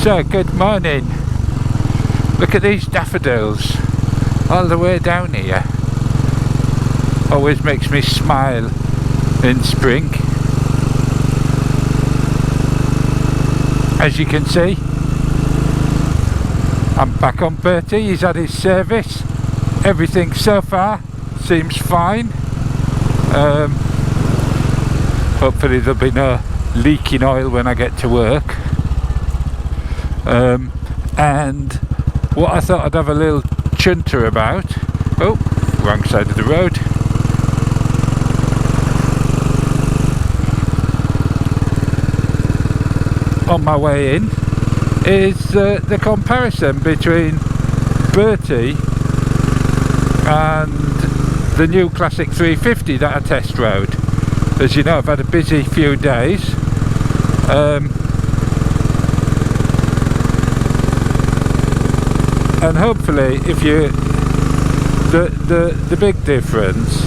So, good morning. Look at these daffodils all the way down here. Always makes me smile in spring. As you can see, I'm back on Bertie. He's had his service. Everything so far seems fine. Hopefully there'll be no leaking oil when I get to work. And what I thought I'd have a little chunter about. Oh, wrong side of the road. On my way in is the comparison between Bertie and the new Classic 350 that I test rode. As you know, I've had a busy few days. And hopefully, if you the big difference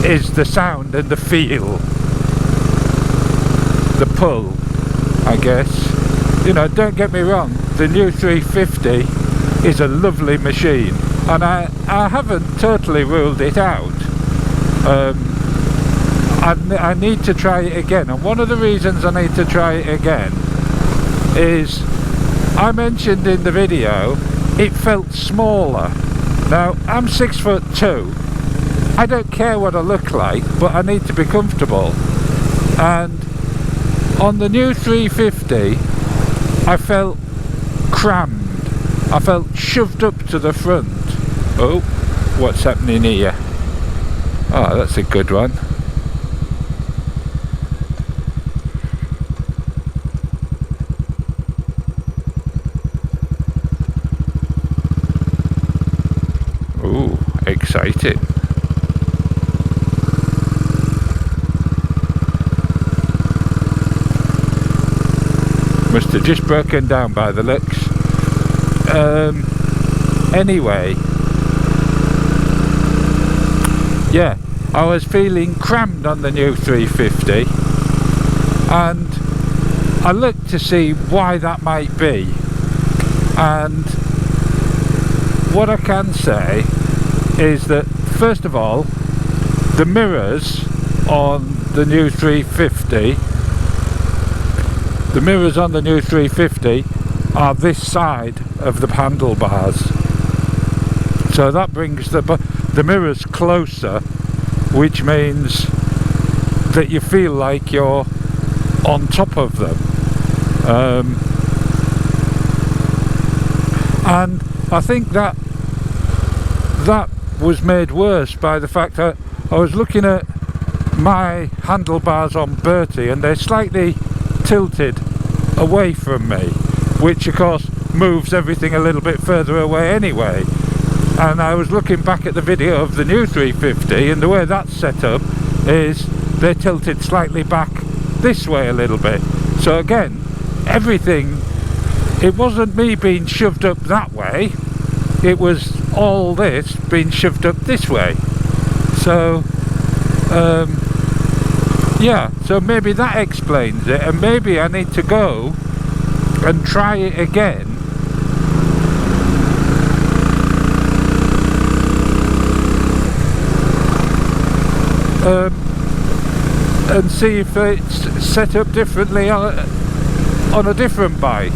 is the sound and the feel, the pull, I guess. You know, don't get me wrong, the new 350 is a lovely machine, and I haven't totally ruled it out. I need to try it again, and one of the reasons I need to try it again is I mentioned in the video it felt smaller. Now, I'm 6'2". I don't care what I look like, but I need to be comfortable. And on the new 350, I felt crammed. I felt shoved up to the front. Oh, what's happening here? Oh, that's a good one. Ooh, exciting. Must have just broken down by the looks. Anyway, yeah, I was feeling crammed on the new 350, and I looked to see why that might be. And what I can say is that, first of all, the mirrors on the new 350, the mirrors on the new 350 are this side of the handlebars, so that brings the mirrors closer, which means that you feel like you're on top of them. And I think that was made worse by the fact that I was looking at my handlebars on Bertie, and they're slightly tilted away from me, which of course moves everything a little bit further away anyway. And I was looking back at the video of the new 350, and the way that's set up is they're tilted slightly back this way a little bit. So again, everything, it wasn't me being shoved up that way, it was all this being shoved up this way. So yeah, so maybe that explains it, and maybe I need to go and try it again and see if it's set up differently on a different bike.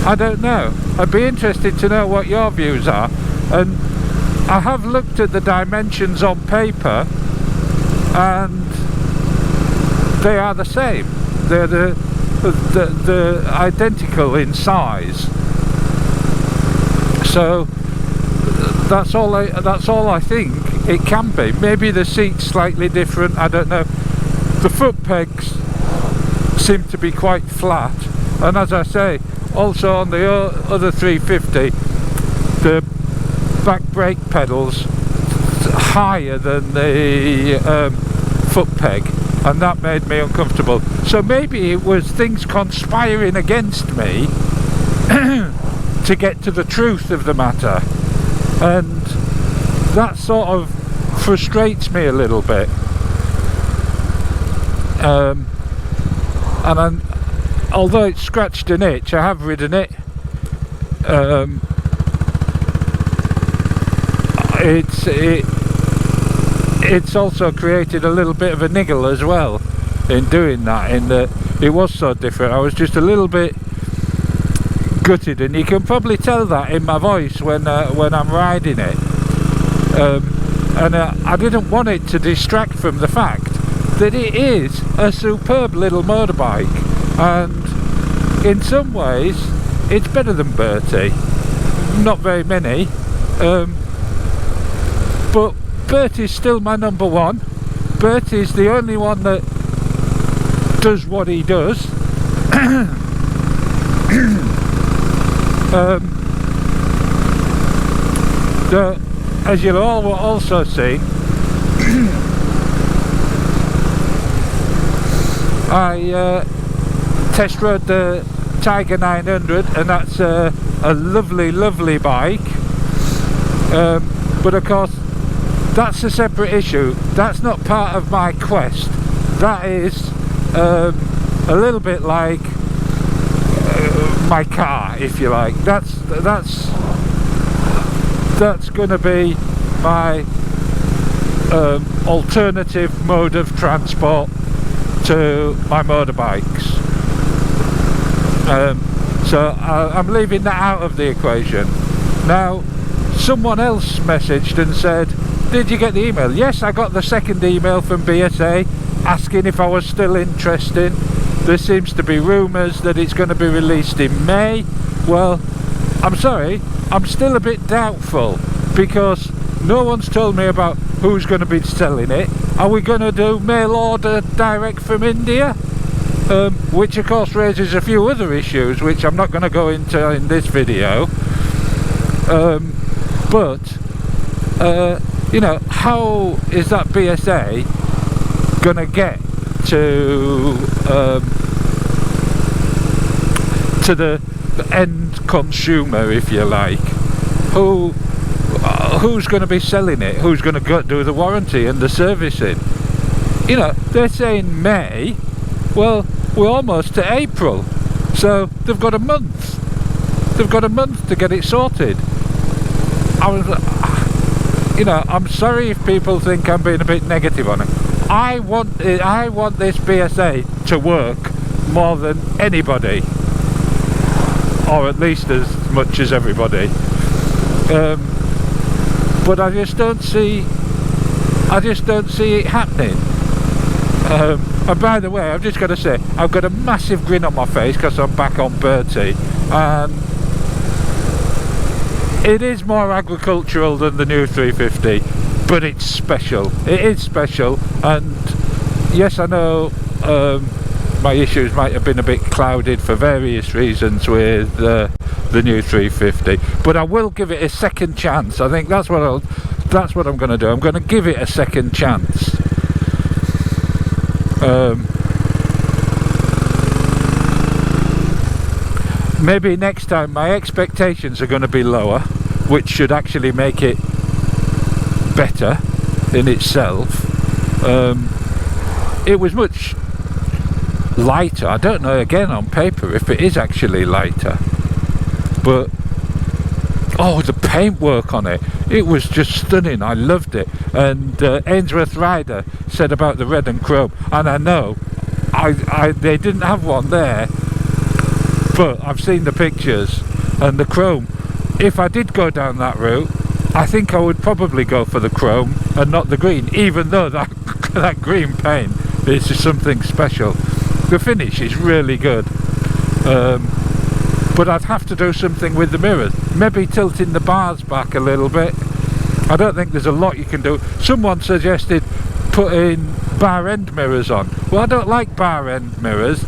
I don't know. I'd be interested to know what your views are. And I have looked at the dimensions on paper, and they are the same. They're the identical in size. So that's all I think it can be. Maybe the seat's slightly different, I don't know. The foot pegs seem to be quite flat, and as I say, also on the other 350, the back brake pedals higher than the foot peg, and that made me uncomfortable. So maybe it was things conspiring against me to get to the truth of the matter, and that sort of frustrates me a little bit. And although it scratched an itch, I have ridden it. It's also created a little bit of a niggle as well in doing that, in that it was so different. I was just a little bit gutted, and you can probably tell that in my voice when I'm riding it. I didn't want it to distract from the fact that it is a superb little motorbike, and in some ways it's better than Bertie. Not very many, but Bertie's still my number one. Bertie's the only one that does what he does. As you'll all also see, I test rode the Tiger 900, and that's a lovely bike, but of course that's a separate issue. That's not part of my quest. That is a little bit like my car, if you like. That's going to be my alternative mode of transport to my motorbikes. So I'm leaving that out of the equation. Now, someone else messaged and said, did you get the email? Yes, I got the second email from BSA asking if I was still interested. There seems to be rumours that it's going to be released in May. Well, I'm sorry, I'm still a bit doubtful, because no one's told me about who's going to be selling it. Are we going to do mail order direct from India? Which of course raises a few other issues which I'm not going to go into in this video. You know, how is that BSA going to get to the end consumer, if you like? Who's going to be selling it? Who's going to do the warranty and the servicing? You know, they're saying May. Well, we're almost to April, so they've got a month. They've got a month to get it sorted. You know, I'm sorry if people think I'm being a bit negative on it. I want this BSA to work more than anybody, or at least as much as everybody. But I just don't see it happening. And by the way, I've just got to say, I've got a massive grin on my face because I'm back on Bertie, and it is more agricultural than the new 350, but it's special. It is special, and yes, I know my issues might have been a bit clouded for various reasons with the new 350, but I will give it a second chance. I think that's what I'm going to do. I'm going to give it a second chance. Maybe next time my expectations are going to be lower, which should actually make it better in itself. It was much lighter. I don't know again on paper if it is actually lighter, but oh, the paintwork on it, it was just stunning. I loved it. And Ainsworth Rider said about the red and chrome, and I know they didn't have one there, but I've seen the pictures, and the chrome, if I did go down that route, I think I would probably go for the chrome and not the green, even though that green paint is just something special. The finish is really good, but I'd have to do something with the mirrors, maybe tilting the bars back a little bit. I don't think there's a lot you can do. Someone suggested putting bar end mirrors on. Well, I don't like bar end mirrors,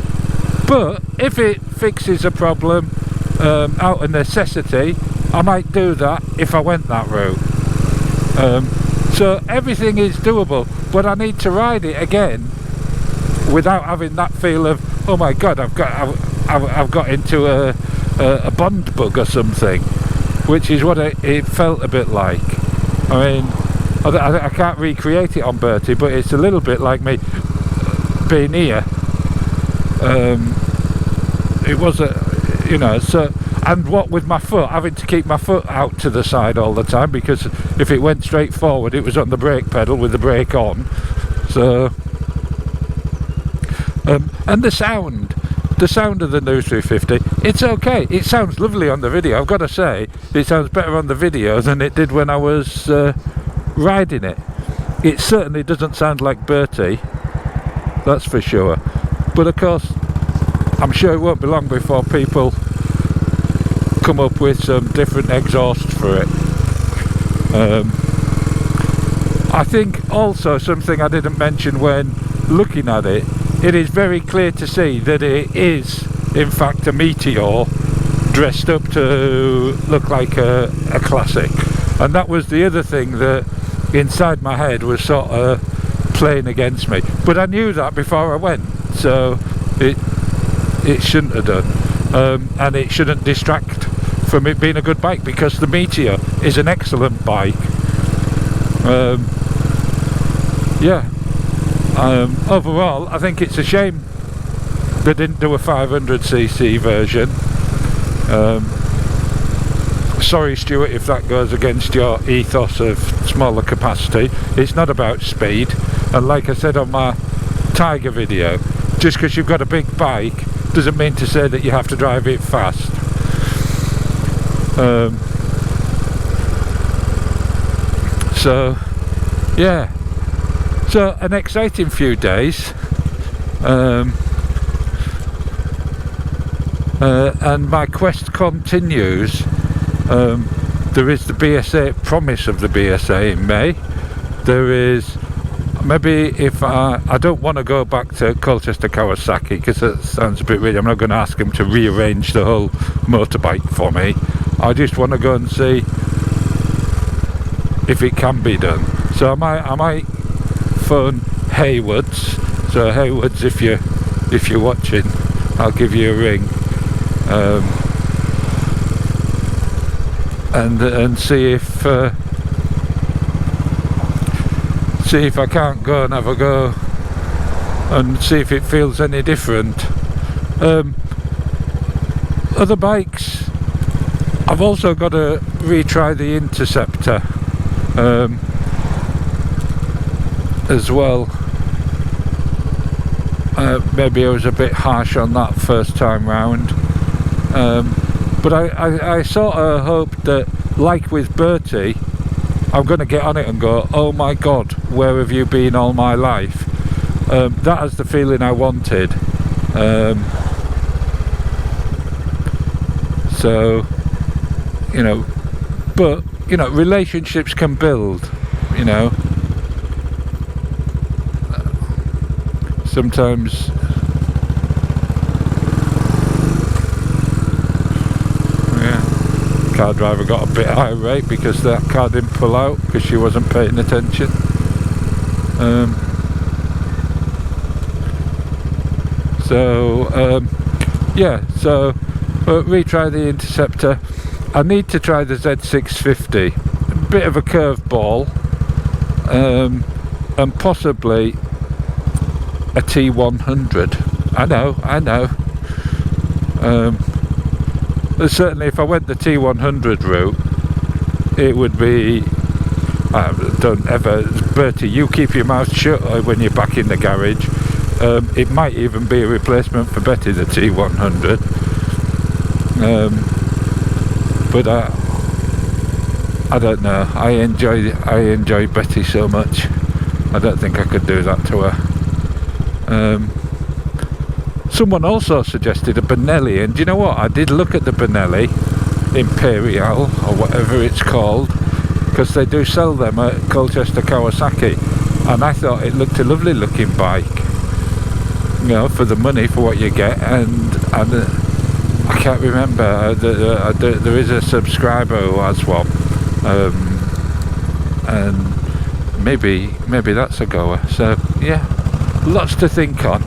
but if it fixes a problem out of necessity, I might do that if I went that route. So everything is doable, but I need to ride it again without having that feel of, oh my god, I've got into a bond bug or something, which is what it felt a bit like. I mean, I can't recreate it on Bertie, but it's a little bit like me being here. it was a, you know, so, and what with my foot, having to keep my foot out to the side all the time, because if it went straight forward it was on the brake pedal with the brake on. So and the sound of the new 350, it's okay, it sounds lovely on the video. I've got to say, it sounds better on the video than it did when I was riding it. It certainly doesn't sound like Bertie, that's for sure. But of course, I'm sure it won't be long before people come up with some different exhaust for it. I think also something I didn't mention when looking at it, it is very clear to see that it is in fact a Meteor dressed up to look like a Classic. And that was the other thing that inside my head was sort of playing against me. But I knew that before I went, so it shouldn't have done. And it shouldn't distract from it being a good bike, because the Meteor is an excellent bike. Overall, I think it's a shame they didn't do a 500cc version. Sorry Stuart if that goes against your ethos of smaller capacity. It's not about speed, and like I said on my Tiger video, just because you've got a big bike doesn't mean to say that you have to drive it fast. So yeah, so an exciting few days, and my quest continues. There is the BSA, promise of the BSA in May. There is, maybe if I don't want to go back to Colchester Kawasaki, because that sounds a bit weird. I'm not going to ask him to rearrange the whole motorbike for me. I just want to go and see if it can be done. So I might phone Haywoods. So Haywoods, if you're watching, I'll give you a ring, and see if I can't go and have a go and see if it feels any different. Other bikes, I've also got to retry the Interceptor as well. Maybe I was a bit harsh on that first time round, but I sort of hope that, like with Bertie, I'm going to get on it and go, oh my god, where have you been all my life? That is the feeling I wanted. So, you know, but, you know, relationships can build, you know. Sometimes car driver got a bit irate because that car didn't pull out because she wasn't paying attention. Yeah, so retry the Interceptor. I need to try the Z650, a bit of a curveball, and possibly a T100. I know. Certainly if I went the T100 route, it would be, don't ever, Bertie, you keep your mouth shut when you're back in the garage. It might even be a replacement for Betty, the T100. But I don't know, I enjoy Betty so much, I don't think I could do that to her. Someone also suggested a Benelli, and do you know what, I did look at the Benelli Imperial or whatever it's called, because they do sell them at Colchester Kawasaki, and I thought it looked a lovely looking bike, you know, for the money, for what you get. And I can't remember, there is a subscriber who has one, and maybe that's a goer. So yeah, lots to think on.